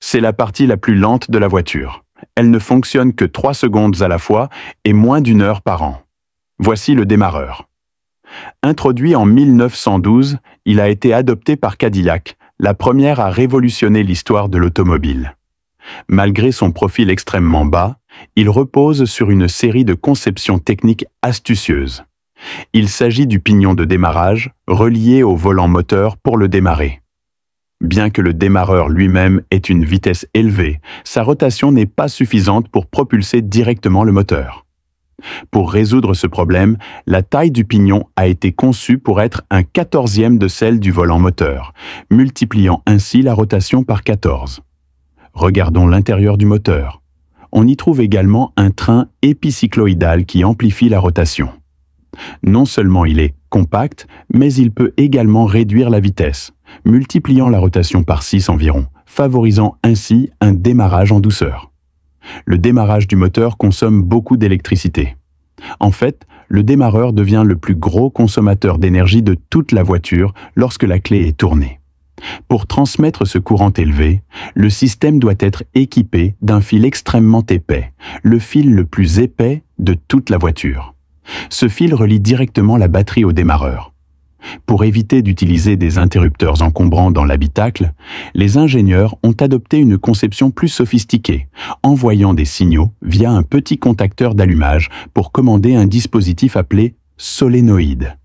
C'est la partie la plus lente de la voiture. Elle ne fonctionne que 3 secondes à la fois et moins d'1 heure par an. Voici le démarreur. Introduit en 1912, il a été adopté par Cadillac, la première à révolutionner l'histoire de l'automobile. Malgré son profil extrêmement bas, il repose sur une série de conceptions techniques astucieuses. Il s'agit du pignon de démarrage, relié au volant moteur pour le démarrer. Bien que le démarreur lui-même ait une vitesse élevée, sa rotation n'est pas suffisante pour propulser directement le moteur. Pour résoudre ce problème, la taille du pignon a été conçue pour être un 14e de celle du volant moteur, multipliant ainsi la rotation par 14. Regardons l'intérieur du moteur. On y trouve également un train épicycloïdal qui amplifie la rotation. Non seulement il est compact, mais il peut également réduire la vitesse, multipliant la rotation par 6 environ, favorisant ainsi un démarrage en douceur. Le démarrage du moteur consomme beaucoup d'électricité. En fait, le démarreur devient le plus gros consommateur d'énergie de toute la voiture lorsque la clé est tournée. Pour transmettre ce courant élevé, le système doit être équipé d'un fil extrêmement épais, le fil le plus épais de toute la voiture. Ce fil relie directement la batterie au démarreur. Pour éviter d'utiliser des interrupteurs encombrants dans l'habitacle, les ingénieurs ont adopté une conception plus sophistiquée, envoyant des signaux via un petit contacteur d'allumage pour commander un dispositif appelé solénoïde.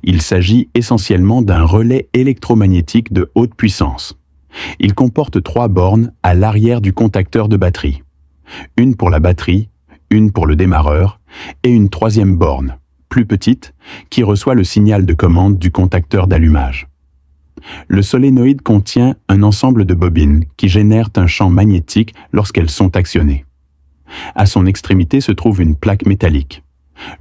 Il s'agit essentiellement d'un relais électromagnétique de haute puissance. Il comporte 3 bornes à l'arrière du contacteur de batterie. Une pour la batterie, une pour le démarreur et une 3e borne, plus petite, qui reçoit le signal de commande du contacteur d'allumage. Le solénoïde contient un ensemble de bobines qui génèrent un champ magnétique lorsqu'elles sont actionnées. À son extrémité se trouve une plaque métallique.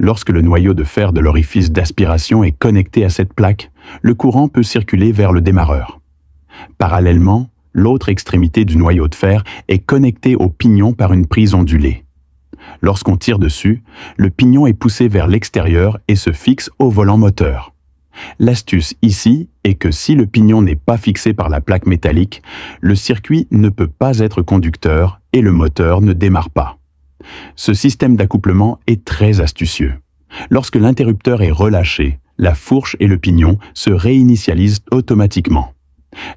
Lorsque le noyau de fer de l'orifice d'aspiration est connecté à cette plaque, le courant peut circuler vers le démarreur. Parallèlement, l'autre extrémité du noyau de fer est connectée au pignon par une prise ondulée. Lorsqu'on tire dessus, le pignon est poussé vers l'extérieur et se fixe au volant moteur. L'astuce ici est que si le pignon n'est pas fixé par la plaque métallique, le circuit ne peut pas être conducteur et le moteur ne démarre pas. Ce système d'accouplement est très astucieux. Lorsque l'interrupteur est relâché, la fourche et le pignon se réinitialisent automatiquement.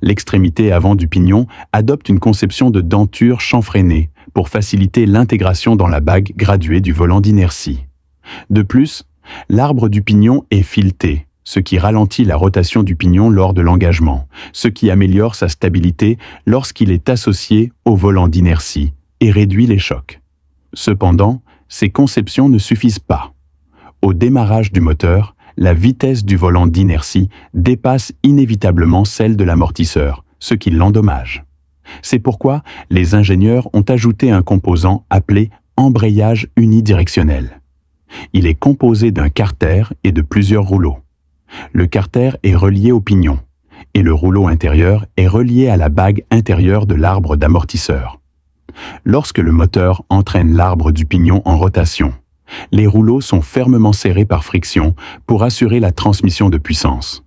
L'extrémité avant du pignon adopte une conception de denture chanfreinée pour faciliter l'intégration dans la bague graduée du volant d'inertie. De plus, l'arbre du pignon est fileté, ce qui ralentit la rotation du pignon lors de l'engagement, ce qui améliore sa stabilité lorsqu'il est associé au volant d'inertie et réduit les chocs. Cependant, ces conceptions ne suffisent pas. Au démarrage du moteur, la vitesse du volant d'inertie dépasse inévitablement celle de l'amortisseur, ce qui l'endommage. C'est pourquoi les ingénieurs ont ajouté un composant appelé embrayage unidirectionnel. Il est composé d'un carter et de plusieurs rouleaux. Le carter est relié au pignon et le rouleau intérieur est relié à la bague intérieure de l'arbre d'amortisseur. Lorsque le moteur entraîne l'arbre du pignon en rotation, les rouleaux sont fermement serrés par friction pour assurer la transmission de puissance.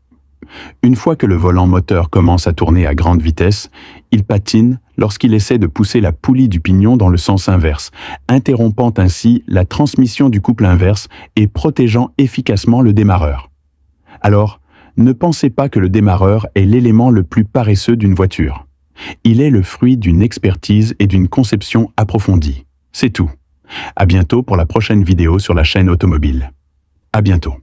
Une fois que le volant moteur commence à tourner à grande vitesse, il patine lorsqu'il essaie de pousser la poulie du pignon dans le sens inverse, interrompant ainsi la transmission du couple inverse et protégeant efficacement le démarreur. Alors, ne pensez pas que le démarreur est l'élément le plus paresseux d'une voiture. Il est le fruit d'une expertise et d'une conception approfondie. C'est tout. À bientôt pour la prochaine vidéo sur la chaîne automobile. À bientôt.